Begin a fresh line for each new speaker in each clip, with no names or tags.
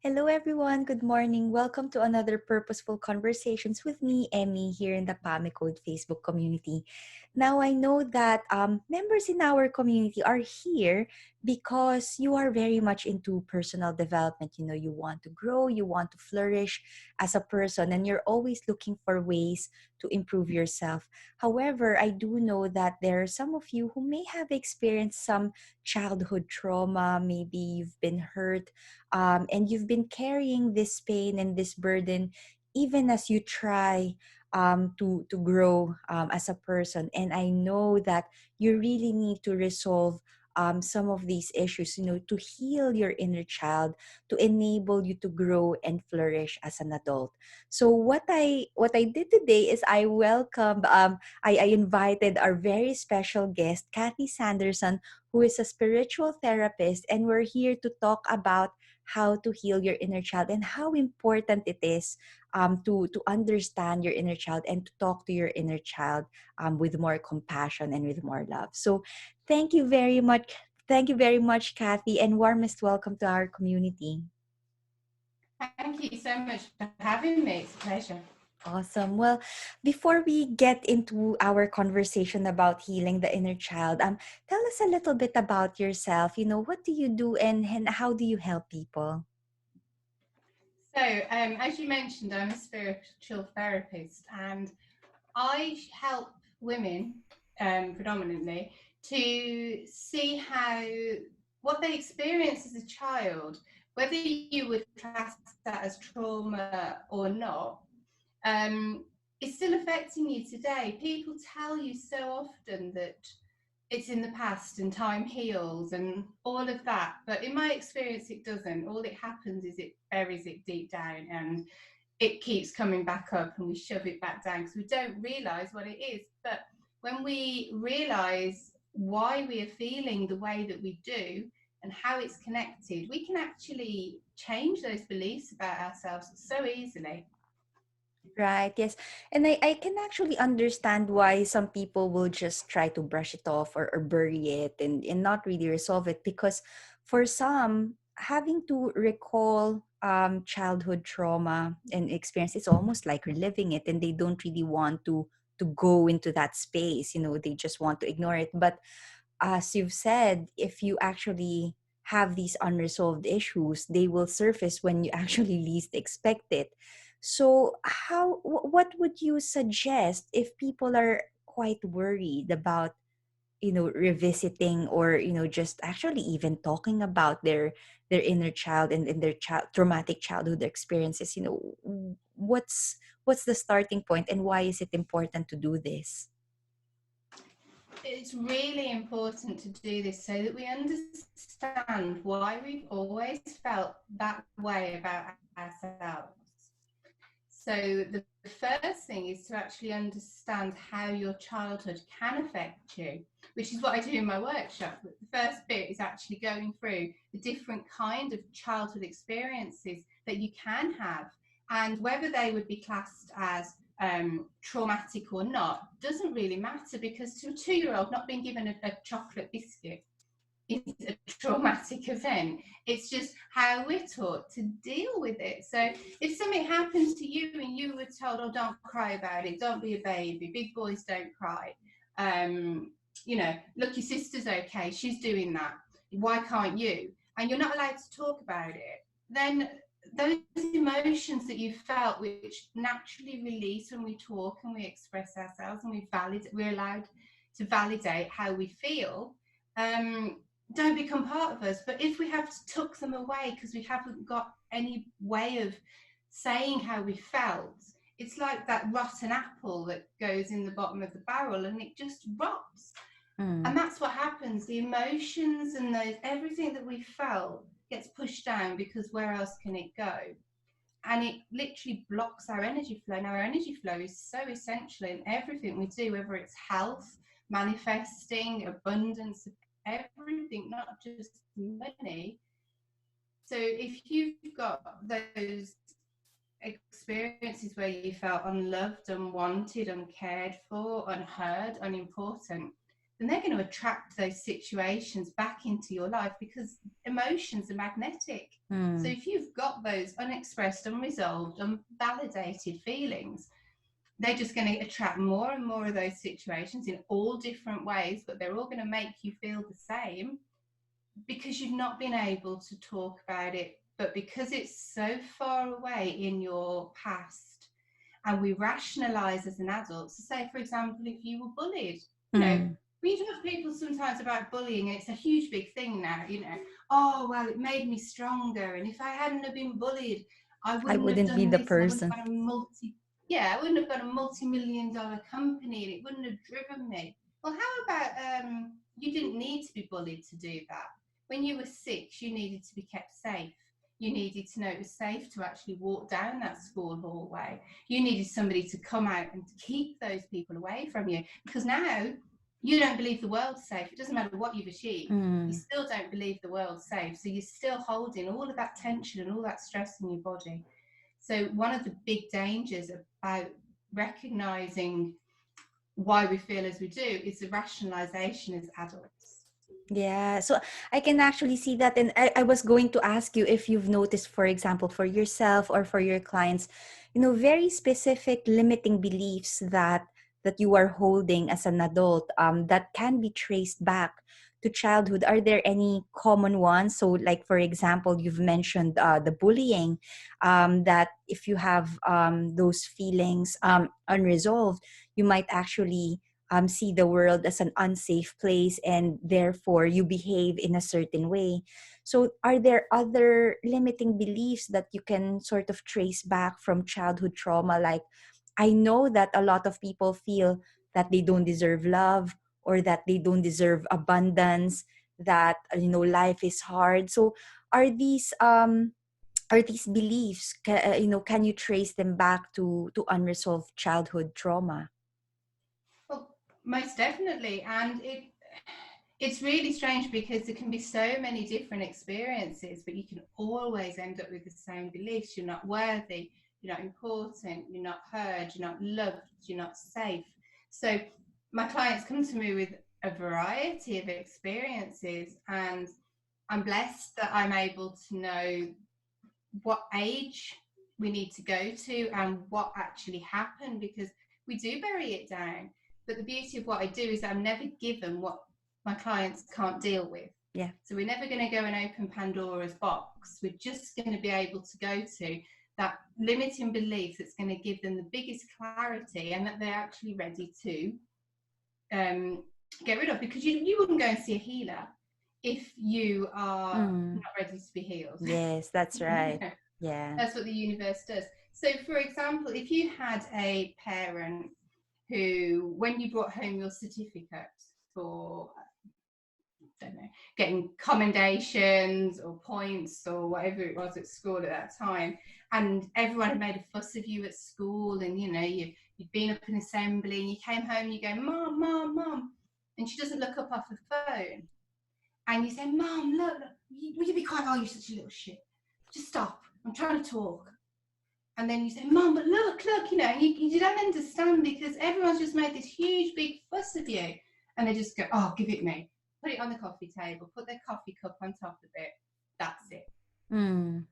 Hello, everyone. Good morning. Welcome to another Purposeful Conversations with me, Emmy, here in the PAMI Code Facebook community. Now, I know that members in our community are here because you are very much into personal development. You want to grow, you want to flourish as a person, and you're always looking for ways to improve yourself. However, I do know that there are some of you who may have experienced some childhood trauma. Maybe you've been hurt, and you've been carrying this pain and this burden even as you try to grow as a person. And I know that you really need to resolve some of these issues, to heal your inner child, to enable you to grow and flourish as an adult. So what I did today is I invited our very special guest, Kathy Sanderson, who is a spiritual therapist, and we're here to talk about how to heal your inner child and how important it is to understand your inner child and to talk to your inner child with more compassion and with more love. So thank you very much. Thank you very much, Kathy, and warmest welcome to our community.
Thank you so much for having me. It's a pleasure.
Awesome. Well, before we get into our conversation about healing the inner child, tell us a little bit about yourself. What do you do and how do you help people?
So, as you mentioned, I'm a spiritual therapist and I help women predominantly to see what they experience as a child, whether you would class that as trauma or not, is still affecting you today. People tell you so often that it's in the past and time heals and all of that. But in my experience, it doesn't. All it happens is it buries it deep down and it keeps coming back up and we shove it back down because we don't realize what it is. But when we realize why we are feeling the way that we do and how it's connected, we can actually change those beliefs about ourselves so easily.
Right, yes. And I can actually understand why some people will just try to brush it off or bury it and not really resolve it, because for some, having to recall childhood trauma and experience, it's almost like reliving it, and they don't really want to go into that space. They just want to ignore it. But as you've said, if you actually have these unresolved issues, they will surface when you actually least expect it. So, what would you suggest if people are quite worried about, revisiting or, just actually even talking about their inner child and their traumatic childhood experiences? What's the starting point and why is it important to do this?
It's really important to do this so that we understand why we've always felt that way about ourselves. So the first thing is to actually understand how your childhood can affect you, which is what I do in my workshop. The first bit is actually going through the different kind of childhood experiences that you can have, and whether they would be classed as traumatic or not doesn't really matter, because to a 2-year-old, not being given a chocolate biscuit is a traumatic event. It's just how we're taught to deal with it. So if something happens to you and you were told, oh, don't cry about it, don't be a baby, big boys don't cry, look, your sister's okay, she's doing that, why can't you? And you're not allowed to talk about it, then those emotions that you felt, which naturally release when we talk and we express ourselves and we're allowed to validate how we feel, don't become part of us. But if we have tuck them away because we haven't got any way of saying how we felt, it's like that rotten apple that goes in the bottom of the barrel and it just rots.
Mm.
And that's what happens. The emotions and everything that we felt gets pushed down, because where else can it go? And it literally blocks our energy flow. Now, our energy flow is so essential in everything we do, whether it's health, manifesting, abundance, everything, not just money. So if you've got those experiences where you felt unloved, unwanted, uncared for, unheard, unimportant, then they're going to attract those situations back into your life, because emotions are magnetic. So
Mm.
if you've got those unexpressed, unresolved, unvalidated feelings, they're just going to attract more and more of those situations in all different ways, but they're all going to make you feel the same, because you've not been able to talk about it. But because it's so far away in your past, and we rationalize as an adult. So, say, for example, if you were bullied,
Mm.
we talk to people sometimes about bullying, and it's a huge big thing now, oh, well, it made me stronger. And if I hadn't have been bullied, I
I
wouldn't have
wouldn't be
done
the
this, and I wouldn't
person.
have got I wouldn't have got a multi-million-dollar company, and it wouldn't have driven me. Well, how about you didn't need to be bullied to do that? When you were 6, you needed to be kept safe. You needed to know it was safe to actually walk down that school hallway. You needed somebody to come out and keep those people away from you, because now you don't believe the world's safe. It doesn't matter what you've achieved, you
Mm.
still don't believe the world's safe. So you're still holding all of that tension and all that stress in your body. So one of the big dangers about recognizing why we feel as we do is the rationalization as adults.
Yeah, so I can actually see that. And I was going to ask you if you've noticed, for example, for yourself or for your clients, very specific limiting beliefs that you are holding as an adult, that can be traced back to childhood. Are there any common ones? So, like, for example, you've mentioned the bullying, that if you have those feelings unresolved, you might actually see the world as an unsafe place, and therefore you behave in a certain way. So, are there other limiting beliefs that you can sort of trace back from childhood trauma? Like, I know that a lot of people feel that they don't deserve love, or that they don't deserve abundance, that life is hard. So, are these beliefs, can you trace them back to unresolved childhood trauma?
Well, most definitely. And it's really strange, because there can be so many different experiences, but you can always end up with the same beliefs. You're not worthy, you're not important, you're not heard, you're not loved, you're not safe. So my clients come to me with a variety of experiences, and I'm blessed that I'm able to know what age we need to go to and what actually happened, because we do bury it down. But the beauty of what I do is I'm never given what my clients can't deal with.
Yeah.
So we're never going to go and open Pandora's box. We're just going to be able to go to that limiting belief that's going to give them the biggest clarity, and that they're actually ready to get rid of. Because you wouldn't go and see a healer if you are
Mm.
not ready to be healed.
Yes, that's right. Yeah.
That's what the universe does. So, for example, if you had a parent who, when you brought home your certificate for, I don't know, getting commendations or points or whatever it was at school at that time, and everyone had made a fuss of you at school, and you'd been up in assembly, and you came home and you go, Mom, Mom, Mom, and she doesn't look up off the phone, and you say, Mom, look, will you be quiet? Oh, you're such a little shit. Just stop. I'm trying to talk. And then you say, Mom, but look, and you don't understand, because everyone's just made this huge big fuss of you. And they just go, oh, give it me. Put it on the coffee table, put their coffee cup on top of it. That's it.
Mm.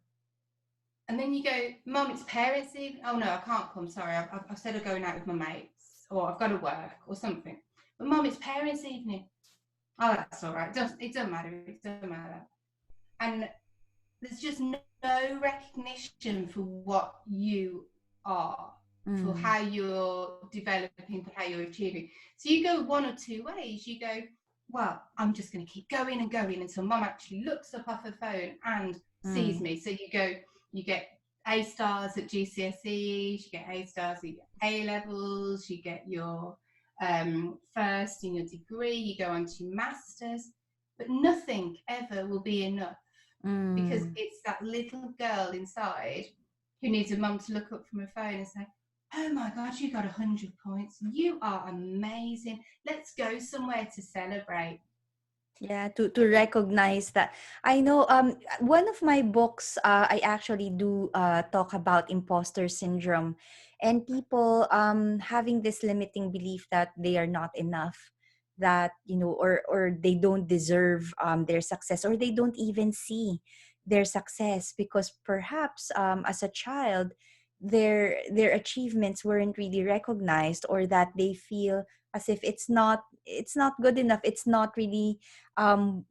And then you go, Mom, it's parents' evening. Oh, no, I can't come. Sorry, I've said I'm going out with my mates, or I've got to work or something. But, Mom, it's parents' evening. Oh, that's all right. It doesn't matter. It doesn't matter. And there's just no recognition for what you are, for
Mm.
how you're developing, for how you're achieving. So you go one or two ways. You go, well, I'm just going to keep going and going until Mum actually looks up off her phone and sees
Mm.
me. So you get A stars at GCSEs, you get A stars at A levels, you get your first in your degree, you go on to your masters, but nothing ever will be enough, because
Mm.
it's that little girl inside who needs a mum to look up from her phone and say, oh my God, you got 100 points. You are amazing. Let's go somewhere to celebrate.
Yeah, to recognize that. I know, one of my books, I actually do talk about imposter syndrome, and people having this limiting belief that they are not enough, that, or they don't deserve their success, or they don't even see their success, because perhaps as a child their achievements weren't really recognized, or that they feel as if it's not good enough, it's not really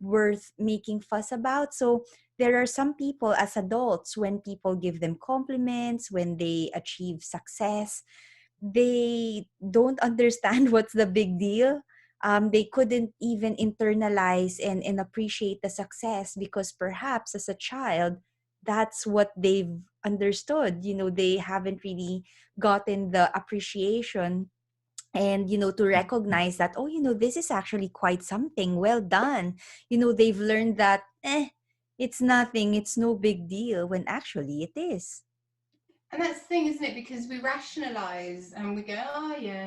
worth making fuss about. So there are some people as adults, when people give them compliments, when they achieve success, they don't understand what's the big deal. They couldn't even internalize and appreciate the success, because perhaps as a child, that's what they've understood. They haven't really gotten the appreciation, and to recognize that, oh, this is actually quite something, well done. They've learned that, it's nothing, it's no big deal, when actually it is.
And that's the thing, isn't it? Because we rationalise and we go, oh, yeah,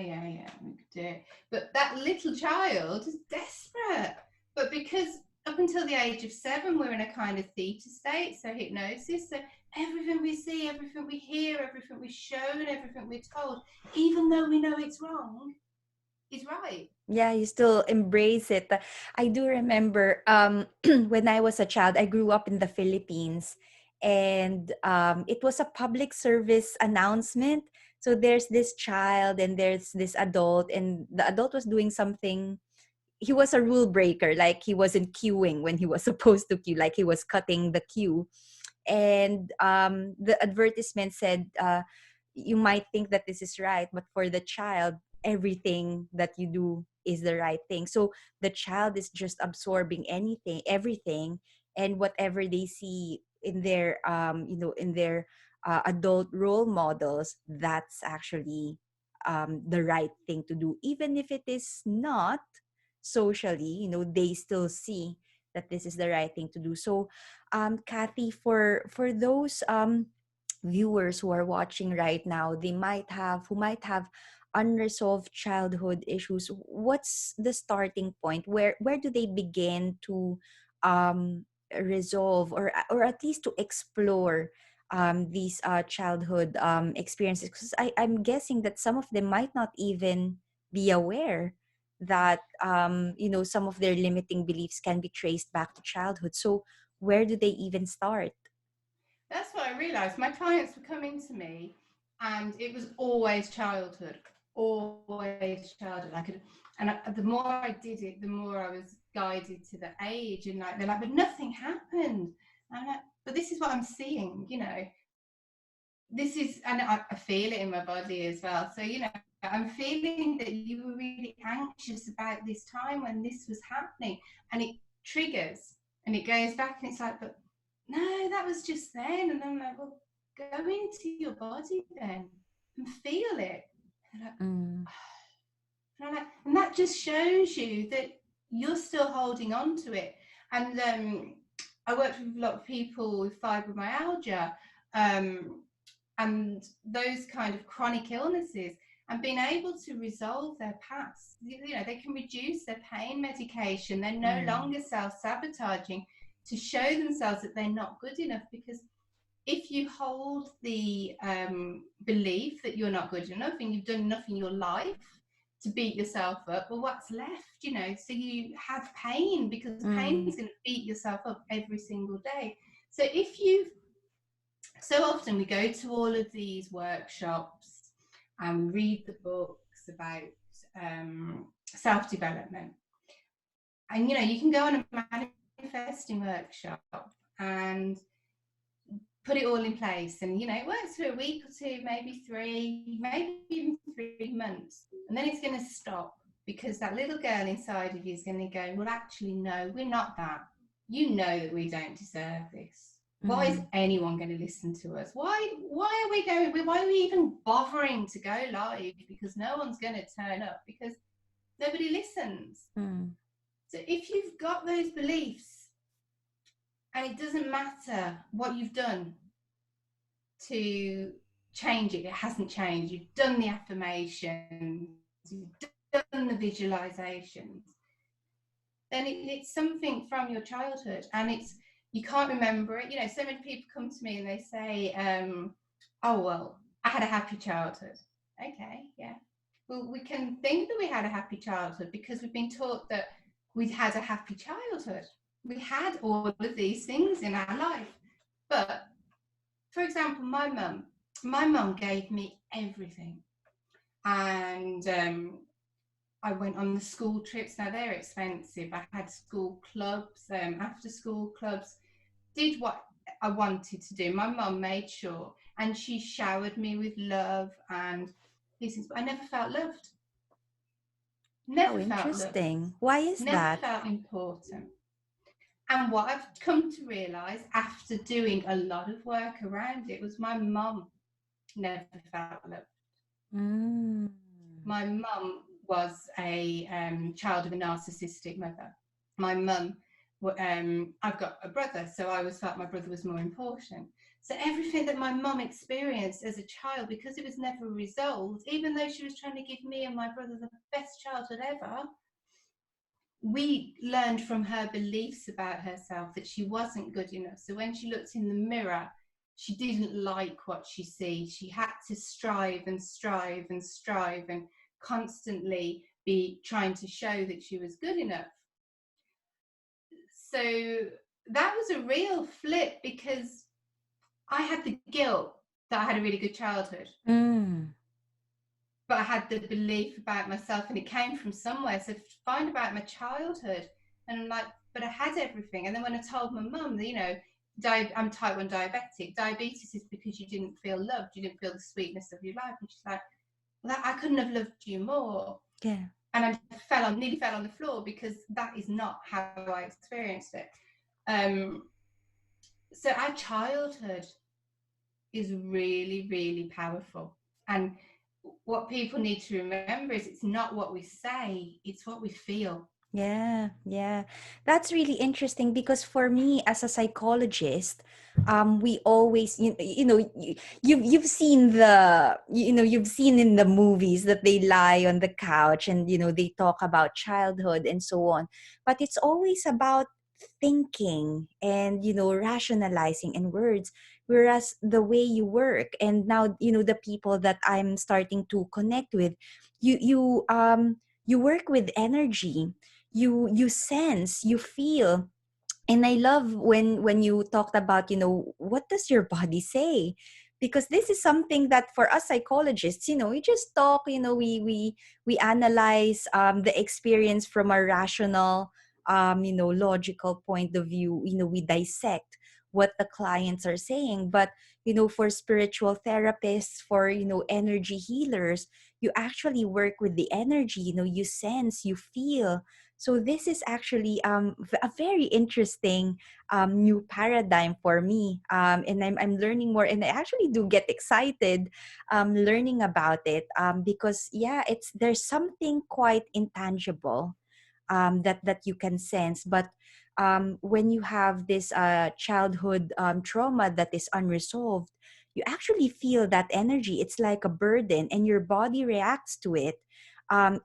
we could do it. But that little child is desperate. But because up until the age of 7, we're in a kind of theta state, so hypnosis. So everything we see, everything we hear, everything we're shown, everything we're told, even though we know it's wrong, is right.
Yeah, you still embrace it. I do remember when I was a child, I grew up in the Philippines, and it was a public service announcement. So there's this child and there's this adult, and the adult was doing something. He was a rule breaker, like he wasn't queuing when he was supposed to queue, like he was cutting the queue. And the advertisement said, you might think that this is right, but for the child, everything that you do is the right thing. So the child is just absorbing anything, everything, and whatever they see in their adult role models, that's actually the right thing to do, even if it is not socially, they still see that this is the right thing to do. So Kathy, for those viewers who are watching right now, who might have unresolved childhood issues, what's the starting point? Where do they begin to um resolve, or at least to explore these childhood experiences? Because I'm guessing that some of them might not even be aware that some of their limiting beliefs can be traced back to childhood. So where do they even start?
That's what I realised. My clients were coming to me, and it was always childhood, always childhood. The more I did it, the more I was guided to the age, and like they're like, but nothing happened. And I'm like, but this is what I'm seeing, This is, and I feel it in my body as well. So I'm feeling that you were really anxious about this time when this was happening, and it triggers, and it goes back, and it's like, but no, that was just then. And I'm like, well, go into your body then and feel it. And, like,
Mm,
and that just shows you that you're still holding on to it. And I worked with a lot of people with fibromyalgia, um, and those kind of chronic illnesses, and being able to resolve their past. They can reduce their pain medication. They're no
mm,
longer self-sabotaging to show themselves that they're not good enough. Because if you hold the belief that you're not good enough and you've done enough in your life to beat yourself up, well, what's left? So you have pain, because pain is
mm,
going to beat yourself up every single day. So if you so often we go to all of these workshops and read the books about self-development, and you can go on a manifesting workshop and put it all in place, and it works for a week or two, maybe 3, maybe even 3 months, and then it's going to stop, because that little girl inside of you is going to go, well, actually, no, we're not that. You know that we don't deserve this. Why is
mm,
anyone going to listen to us? Why are we going? Why are we even bothering to go live? Because no one's going to turn up, because nobody listens.
mm,
So if you've got those beliefs, and it doesn't matter what you've done to change it, it hasn't changed. You've done the affirmations, you've done the visualizations, then it's something from your childhood, and you can't remember it. So many people come to me and they say, oh, well, I had a happy childhood. Okay, yeah. Well, we can think that we had a happy childhood because we've been taught that we'd had a happy childhood. We had all of these things in our life. But for example, my mum gave me everything. And I went on the school trips. Now they're expensive. I had school clubs, after school clubs, did what I wanted to do. My mum made sure, and she showered me with love and these things, but I never felt loved.
How
Never felt loved.
interesting. Why is
Never
that?
felt important. And what I've come to realise after doing a lot of work around it was my mum never felt loved.
Mm.
My mum was a child of a narcissistic mother. My mum, I've got a brother, so I always felt my brother was more important. So everything that my mum experienced as a child, because it was never resolved, even though she was trying to give me and my brother the best childhood ever, we learned from her beliefs about herself that she wasn't good enough. So when she looked in the mirror, she didn't like what she sees. She had to strive and strive and strive and constantly be trying to show that she was good enough. So that was a real flip because I had the guilt that I had a really good childhood,
Mm.
but I had the belief about myself and it came from somewhere. So to find about my childhood, and I'm like, but I had everything. And then when I told my mum that, I'm type 1 diabetic, diabetes is because you didn't feel loved, you didn't feel the sweetness of your life. And she's like, well, I couldn't have loved you more.
Yeah.
And I nearly fell on the floor because that is not how I experienced it. So our childhood is really, really powerful. And what people need to remember is it's not what we say, it's what we feel.
Yeah, yeah. That's really interesting because for me as a psychologist, we always you've seen you've seen in the movies that they lie on the couch and they talk about childhood and so on. But it's always about thinking and rationalizing in words, whereas the way you work and now the people that I'm starting to connect with, you work with energy. You sense, you feel. And I love when you talked about what does your body say, because this is something that for us psychologists, we just talk, we analyze the experience from a rational, logical point of view. We dissect what the clients are saying. But for spiritual therapists, for energy healers, you actually work with the energy. You sense, you feel. So this is actually a very interesting new paradigm for me, and I'm learning more, and I actually do get excited learning about it, because yeah, there's something quite intangible that you can sense. But when you have this childhood trauma that is unresolved, you actually feel that energy. It's like a burden, and your body reacts to it.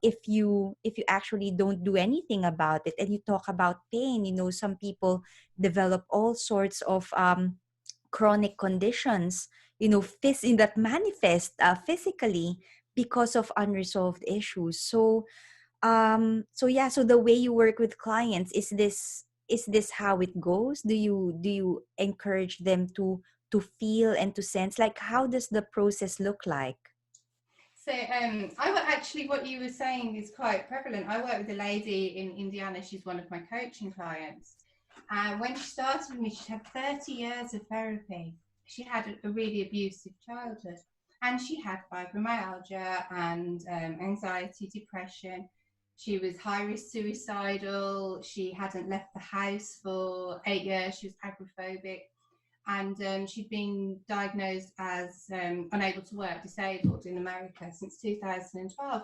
If you actually don't do anything about it, and you talk about pain, some people develop all sorts of chronic conditions, that manifest physically because of unresolved issues. So yeah, so the way you work with clients, is this how it goes? Do you encourage them to feel and to sense? Like, how does the process look like?
So actually, what you were saying is quite prevalent. I work with a lady in Indiana. She's one of my coaching clients. And when she started with me, she had 30 years of therapy. She had a really abusive childhood. And she had fibromyalgia and anxiety, depression. She was high risk suicidal. She hadn't left the house for 8 years. She was agoraphobic. And she'd been diagnosed as unable to work, disabled in America since 2012.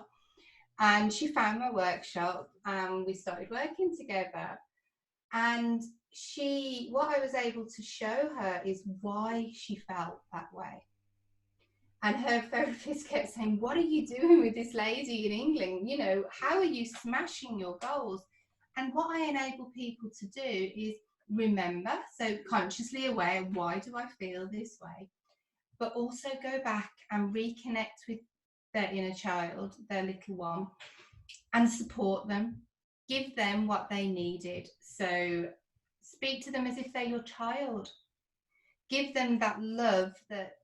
And she found my workshop and we started working together. And what I was able to show her is why she felt that way. And her therapist kept saying, what are you doing with this lady in England? How are you smashing your goals? And what I enable people to do is remember, so consciously aware, why do I feel this way? But also go back and reconnect with their inner child, their little one, and support them. Give them what they needed. So speak to them as if they're your child. Give them that love that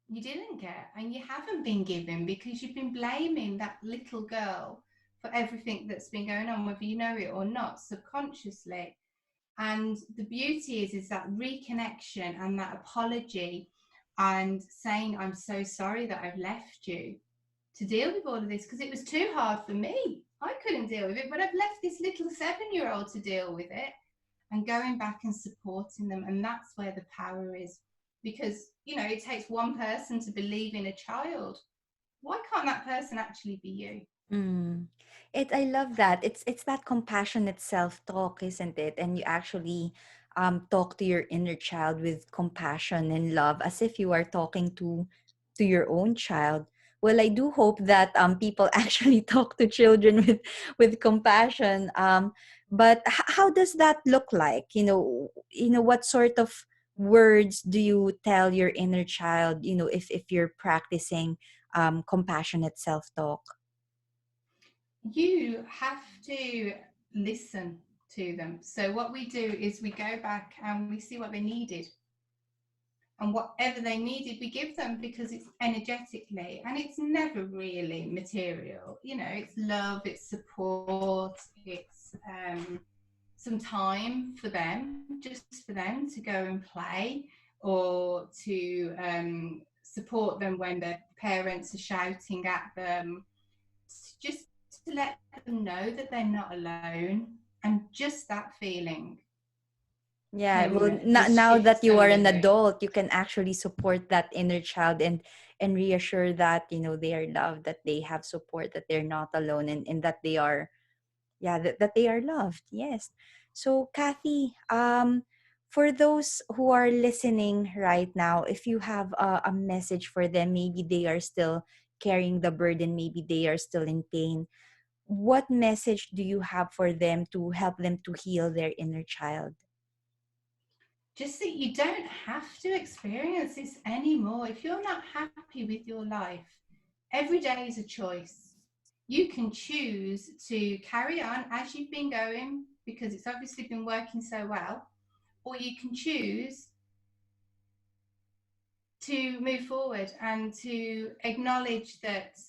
you didn't get and you haven't been given because you've been blaming that little girl for everything that's been going on, whether you know it or not, subconsciously. And the beauty is that reconnection and that apology and saying, I'm so sorry that I've left you to deal with all of this, because it was too hard for me. I couldn't deal with it, but I've left this little 7-year-old to deal with it, and going back and supporting them. And that's where the power is, because, you know, it takes one person to believe in a child. Why can't that person actually be you?
Mm. I love that. It's that compassionate self-talk, isn't it? And you actually talk to your inner child with compassion and love as if you are talking to your own child. Well, I do hope that people actually talk to children with compassion. But how does that look like? What sort of words do you tell your inner child, if you're practicing compassionate self-talk?
You have to listen to them. So what we do is we go back and we see what they needed, and whatever they needed we give them, because it's energetically, and it's never really material. You know, it's love, it's support, it's some time for them, just for them to go and play, or to support them when their parents are shouting at them, just to let them know that they're not alone. And just that feeling
Yeah, well,
can just
now
shift
that you are an
somebody.
adult, you can actually support that inner child and reassure that, they are loved, that they have support, that they're not alone, and that they are, yeah, that they are loved. Yes. So, Kathy, for those who are listening right now, if you have a message for them, maybe they are still carrying the burden, maybe they are still in pain. What message do you have for them to help them to heal their inner child?
Just that you don't have to experience this anymore. If you're not happy with your life, every day is a choice. You can choose to carry on as you've been going because it's obviously been working so well, or you can choose to move forward and to acknowledge that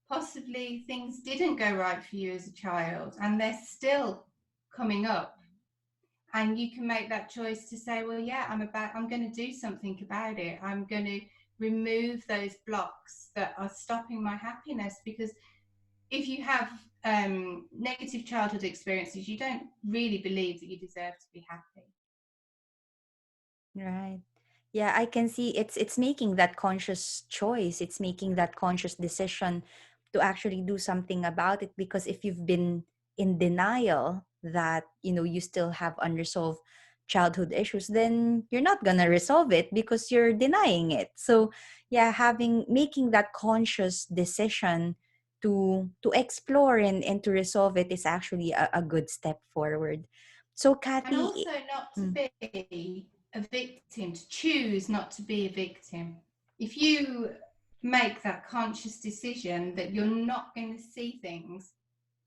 possibly things didn't go right for you as a child and they're still coming up. And you can make that choice to say, well, yeah, I'm going to do something about it. I'm going to remove those blocks that are stopping my happiness. Because if you have negative childhood experiences, you don't really believe that you deserve to be happy.
Right. Yeah, I can see it's making that conscious choice. It's making that conscious decision to actually do something about it, because if you've been in denial that, you still have unresolved childhood issues, then you're not going to resolve it because you're denying it. So, yeah, having making that conscious decision to explore and to resolve it is actually a good step forward. So,
And
Kathy,
also not to
mm,
be a victim, to choose not to be a victim. If you make that conscious decision that you're not going to see things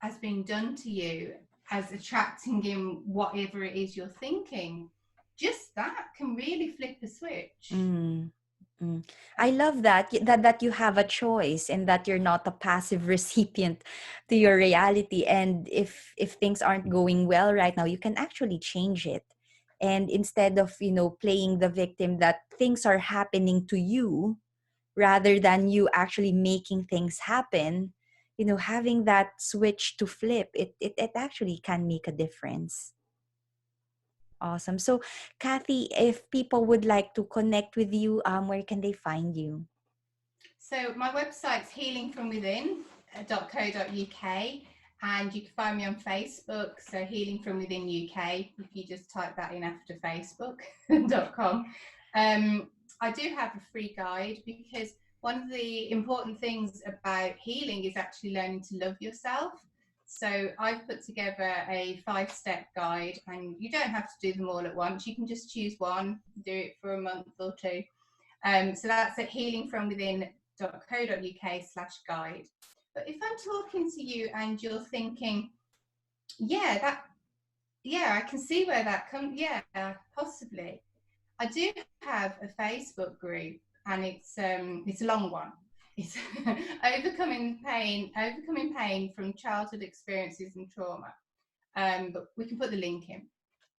as being done to you, as attracting in whatever it is you're thinking, just that can really flip a switch.
mm, mm. I love that you have a choice and that you're not a passive recipient to your reality. And if things aren't going well right now, you can actually change it. And instead of, playing the victim, that things are happening to you rather than you actually making things happen, having that switch to flip, it actually can make a difference. Awesome. So, Kathy, if people would like to connect with you, where can they find you?
So my website's healingfromwithin.co.uk, and you can find me on Facebook. So Healing From Within UK, if you just type that in after Facebook.com. I do have a free guide, because one of the important things about healing is actually learning to love yourself. So I've put together a 5-step guide, and you don't have to do them all at once. You can just choose one, do it for a month or two. So that's at healingfromwithin.co.uk. www.emee.co.uk/guide. But if I'm talking to you and you're thinking, yeah, I can see where that comes, yeah, possibly. I do have a Facebook group, and it's a long one. It's overcoming pain from childhood experiences and trauma. But we can put the link in.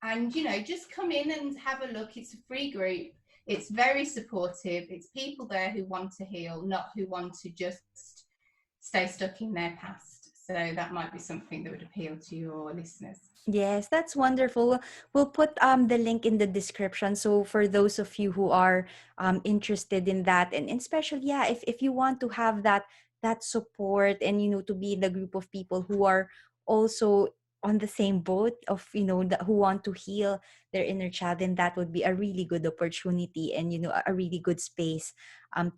And just come in and have a look. It's a free group. It's very supportive. It's people there who want to heal, not who want to just stay stuck in their past. So that might be something that would appeal to your listeners.
Yes, that's wonderful. We'll put the link in the description. So for those of you who are interested in that, and especially, yeah, if you want to have that support, and to be in the group of people who are also on the same boat of who want to heal their inner child, then that would be a really good opportunity, and a really good space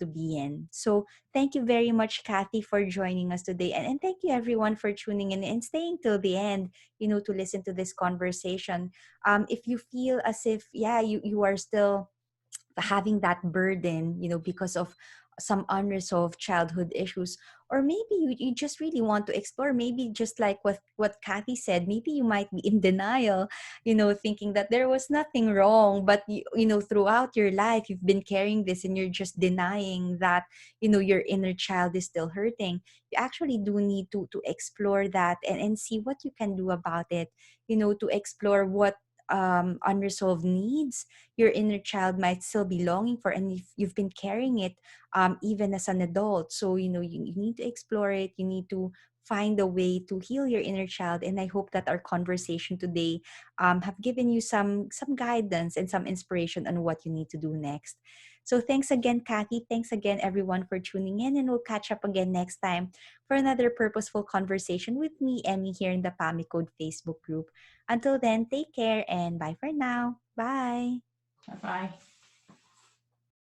to be in. So thank you very much, Kathy, for joining us today, and thank you everyone for tuning in and staying till the end, to listen to this conversation. If you feel as if, yeah, you are still having that burden, because of some unresolved childhood issues, or maybe you just really want to explore, maybe just like what Kathy said, maybe you might be in denial, thinking that there was nothing wrong, but throughout your life you've been carrying this, and you're just denying that your inner child is still hurting. You actually do need to explore that, and see what you can do about it, to explore what unresolved needs your inner child might still be longing for, and if you've been carrying it even as an adult. So you need to explore it, you need to find a way to heal your inner child. And I hope that our conversation today have given you some guidance and some inspiration on what you need to do next. So thanks again, Kathy. Thanks again, everyone, for tuning in, and we'll catch up again next time for another purposeful conversation with me, Emmy, here in the Pami Code Facebook group. Until then, take care and bye for now. Bye.
Bye bye.